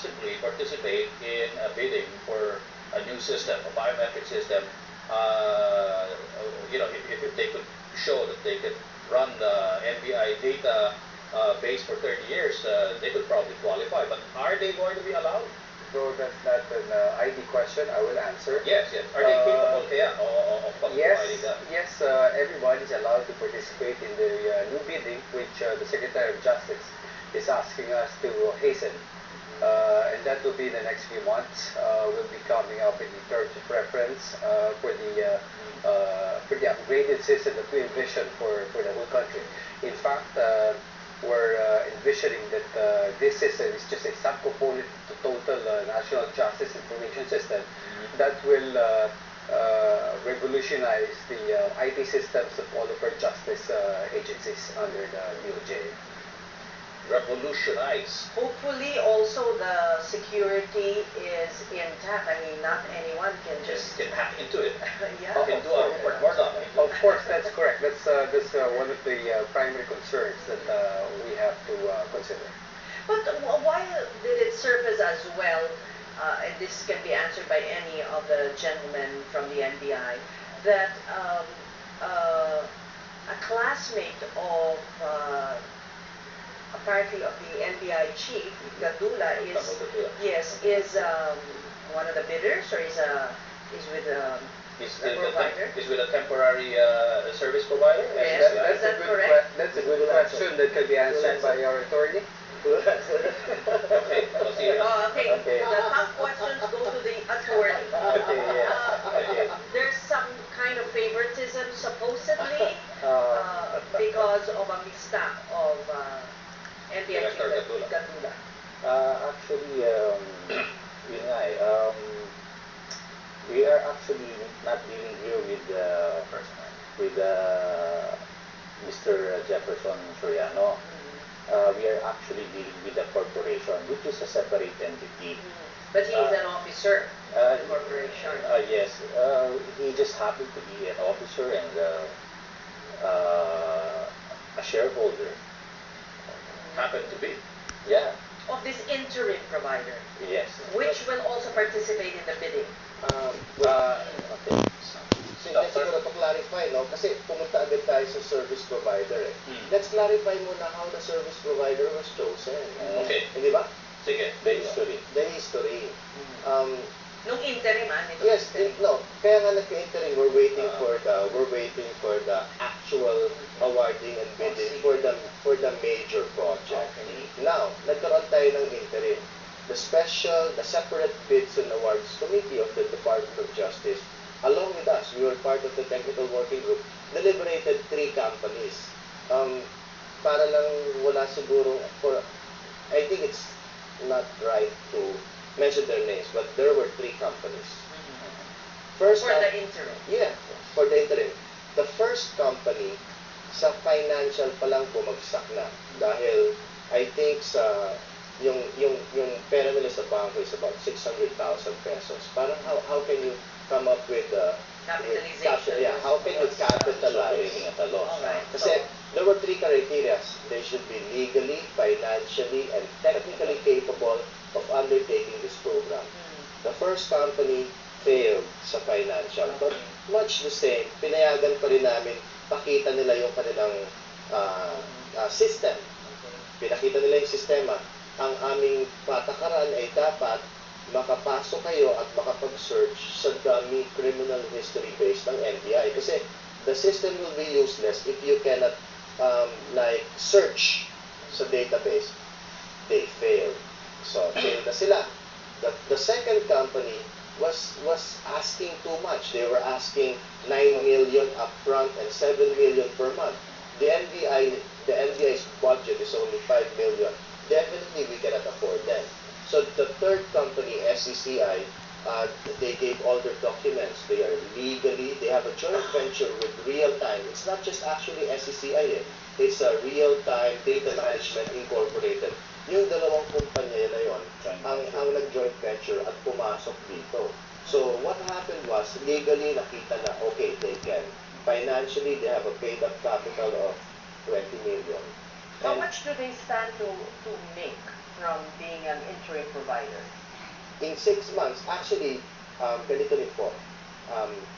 possibly participate in a bidding for a new system, a biometric system. If they could show that they could run the NBI data base for 30 years, they could probably qualify. But are they going to be allowed? So that's not an ID question. I will answer. Yes. Are they capable of providing that? Yes, everyone is allowed to participate in the new bidding, which the Secretary of Justice is asking us to hasten. And that will be in the next few months. We'll be coming up with the terms of reference for the upgraded system that we envision for the whole country. In fact, we're envisioning that this system is just a subcomponent to total national justice information system that will revolutionize the IT systems of all of our justice agencies under the DOJ. Revolutionize. Hopefully also the security is intact. I mean, not anyone can just can hack into it. Yeah. Can do a Rupert Murdoch. Of course, that's correct. That's one of the primary concerns that we have to consider. But why did it surface as well, and this can be answered by any of the gentlemen from the NBI, that a classmate of apparently of the NBI chief, Gatdula, is one of the bidders, or is with a provider? Is with a temporary service provider? Yes, is that correct? That's a good question that can be answered by our attorney. Okay, we'll see. Okay. The top questions go to the attorney. There's some kind of favoritism, supposedly, because of a mistake of NBI Gatdula. Actually, we are actually not dealing here with Mr. Jefferson Soriano. We are actually dealing with a corporation, which is a separate entity. But he is an officer of the corporation. Yes, he just happened to be an officer and a shareholder. Happened to be? Yeah. Of this interim provider. Yes. Which will also participate in the bidding. Okay. So, siguro to clarify, no? Kasi pumunta agad tayo sa service provider eh. Let's clarify muna how the service provider was chosen. Okay. Hindi ba? Sige. The history. Nung interim, yes, no. Kaya nga nagka-interim, we're waiting for the actual awarding and bidding for the major project. Okay. Now, nagkaroon tayo ng interim. The separate bids and awards committee of the Department of Justice, along with us, we were part of the technical working group, deliberated 3 companies. Para lang wala siguro, I think it's not right to mention their names, but there were 3 companies. First, for the interim. Yeah, for the interim. The first company, sa financial pa lang bumagsak na. Dahil, I think yung pera nila sa bangko is about 600,000 pesos. Parang how can you come up with capitalization? How can you capitalize at a loss? Right. Kasi there were 3 criteria. They should be legally, financially, and technically capable of undertaking this program. The first company failed sa financial, but much the same, pinayagan pa rin namin pakita nila yung kanilang system. Pinakita nila yung sistema. Ang aming patakaran ay dapat makapasok kayo at makapag-search sa dami criminal history base ng NBI. Kasi the system will be useless if you cannot search sa database. They failed. So, failed na sila. The second company was asking too much. They were asking 9 million upfront and 7 million per month. The NBI's budget is only 5 million. Definitely, we cannot afford them. So the third company, SCCI, they gave all their documents. They are they have a joint venture with Real-Time. It's not just actually SCCI. It's a Real-Time Data Management Incorporated. Yung dalawang kumpanya na yon, ang nag-joint venture at pumasok dito. So what happened was, legally nakita na, okay, they can. Financially, they have a paid-up capital of 20 million. How much much do they stand to make from being an interim provider? In 6 months, actually, ganito rin po,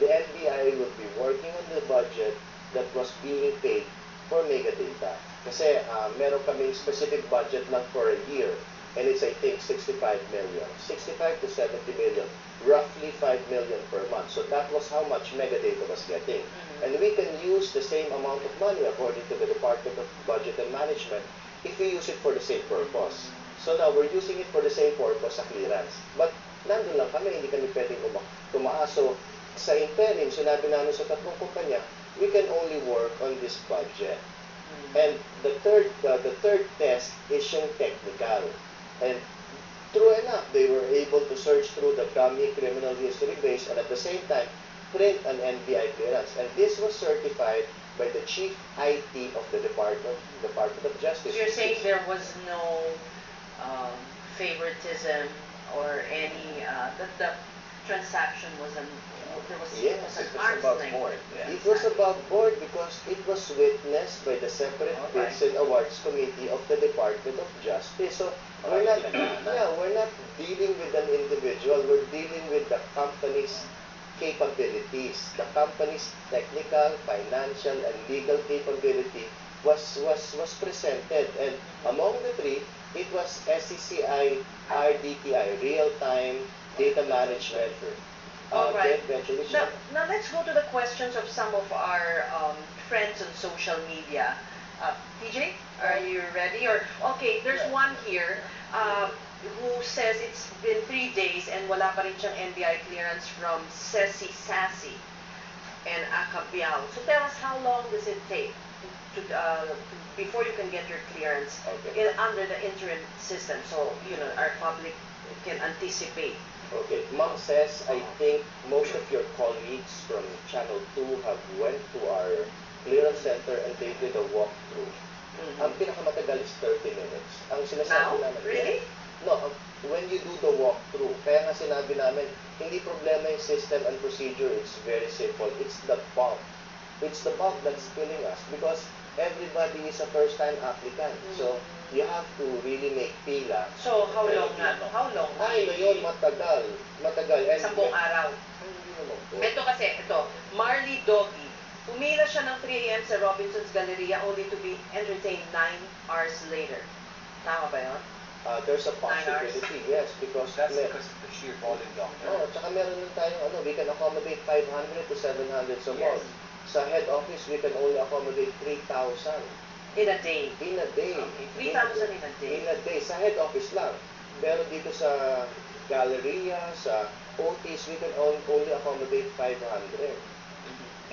the NBI will be working on the budget that was being paid for Mega Data. Kasi meron kaming specific budget lang for a year, and it's, I think, 65 million. 65 to 70 million, roughly 5 million per month. So that was how much Mega Data was getting. And we can use the same amount of money, according to the Department of Budget and Management, if we use it for the same purpose. So now, we're using it for the same purpose sa clearance. But, nandun lang kami, hindi kami pwedeng tumaas. So, sa interim, sinabi namin sa tatlong kumpanya, we can only work on this budget. And the third test is yung technical. And true enough, they were able to search through the dummy criminal history base and at the same time, print an NBI clearance. And this was certified by the Chief IT of the Department of Justice. So you're saying there was no favoritism or any, that the transaction was Yes, it was an it was arm's about length. board. It was about board because it was witnessed by the separate bids and awards committee of the Department of Justice. So we're not dealing with an individual, we're dealing with the company's capabilities. The company's technical, financial, and legal capability was presented, and among the three, it was SCCI, RDTI, Real-Time Data Management. Alright. Eventually, Now let's go to the questions of some of our friends on social media. TJ, are you ready? Or okay, there's one here who says it's been 3 days and wala pa rin siyang NBI clearance from Ceci Sassy and Acabiao. So tell us, how long does it take to before you can get your clearance under the interim system, so our public can anticipate? Okay, Ma'am says, I think most of your colleagues from Channel 2 have went to our clearance center and they did a walkthrough. Ang pinakamatagal is 30 minutes. Ang sinasabi namin, really? No, when you do the walkthrough, kaya nga sinabi namin, hindi problema yung system and procedure, it's very simple. It's the bulk. It's the bulk that's killing us because everybody is a first-time applicant. So, you have to really make pila. So, how long na? How long? Ay, ngayon, matagal. And 10 araw. Hindi naman po. Ito kasi, Marley Doggy. Pumila siya ng 3 a.m. sa Robinson's Galleria only to be entertained 9 hours later. Tama ba yun? There's a possibility, yes, because That's because of the sheer volume, Doctor. tsaka meron din tayong we can accommodate 500 to 700 sa mall. Sa head office, we can only accommodate 3,000. In a day. In a day. Okay, 3,000 in a day. In a day. Sa head office lang. Pero dito sa Galleria, sa OTs, we can only accommodate 500.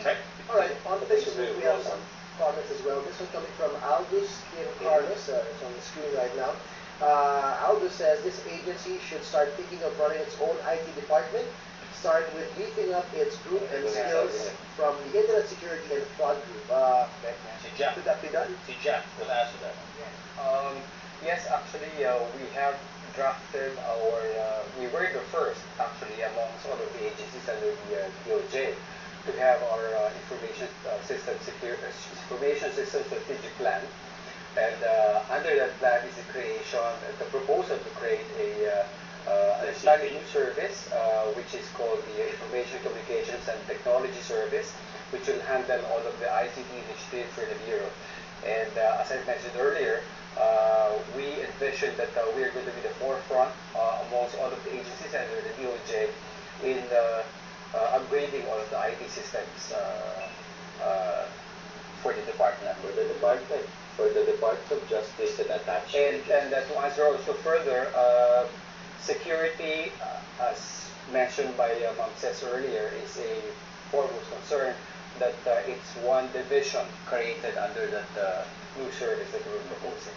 Okay. All right, on Facebook we have some comments as well. This one coming from Aldous Kim Carlos. It's on the screen right now. Aldous says this agency should start thinking of running its own IT department, start with beefing up its group and skills from the Internet Security and Fraud Group. Si Jack. Could that be done? Si Jack will answer that. Yes, actually, we have drafted we were the first, actually, amongst all of the agencies under the DOJ to have our information system strategic plan. And under that plan is the proposal to create an entirely new service, which is called the Information Communications and Technology Service, which will handle all of the ICT initiatives for the Bureau. And as I mentioned earlier, we envision that we are going to be the forefront amongst all of the agencies under the DOJ in upgrading all of the IT systems for the department. For the Department of Justice and attached And agencies. to answer also further, security, as mentioned by Ma'am Cess earlier, is a foremost concern that it's one division created under that new service that we're proposing.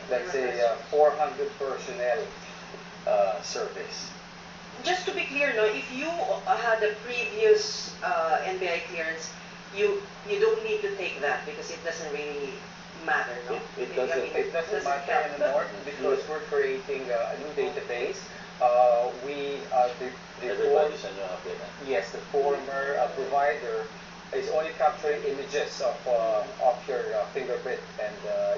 That's a 400 personnel service. Just to be clear, if you had a previous NBI clearance, you don't need to take that because it doesn't really matter, no? It doesn't. It doesn't matter help. anymore because we're creating a new database. Everybody's on your applicant. Yes, the former provider is only capturing images of your fingerprint and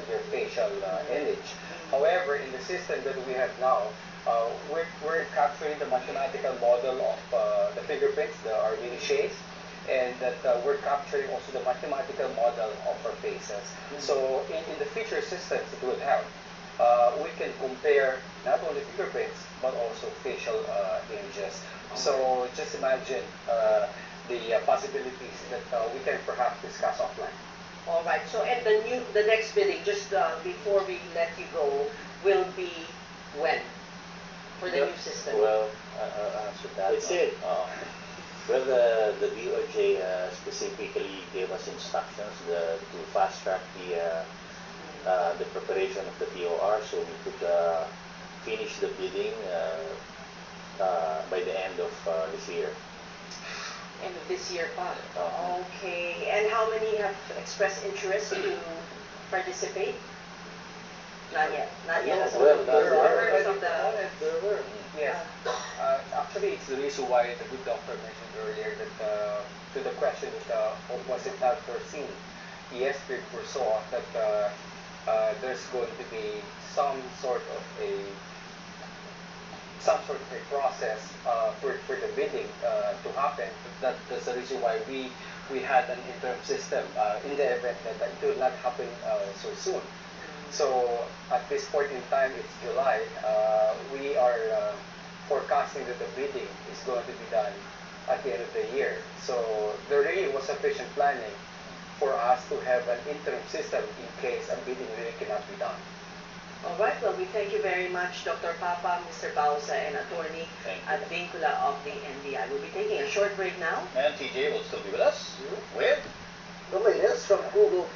your facial image. However, in the system that we have now, we're capturing the mathematical model of the fingerprints, the Armini shades, and that we're capturing also the mathematical model of our faces. So in the future systems that we'll have, we can compare not only fingerprints but also facial images. So just imagine the possibilities that we can perhaps discuss offline. All right. So, and the next bidding, just before we let you go, will be when for the new system? Well, I'll answer that. It's it. Well, the DOJ specifically gave us instructions to fast track the preparation of the TOR, so we could finish the bidding by the end of this year. End of this year pa. Uh-huh. Okay. And how many have expressed interest to participate? Not yet. Not yet. No, As of well, now. there are. Some of the There were. Yes. Actually, it's the reason why the good doctor mentioned earlier that to the question that was it not foreseen? Yes, we foresaw that there's going to be some sort of a process for the bidding to happen. That's the reason why we had an interim system in the event that it will not happen so soon. So at this point in time, it's July. We are forecasting that the bidding is going to be done at the end of the year. So there really was sufficient planning for us to have an interim system in case a bidding really cannot be done. All right. Well, we thank you very much, Dr. Papa, Mr. Bausa, and Attorney Thank you. Advincula of the NBI. We'll be taking a short break now. And TJ will still be with us with The latest from Google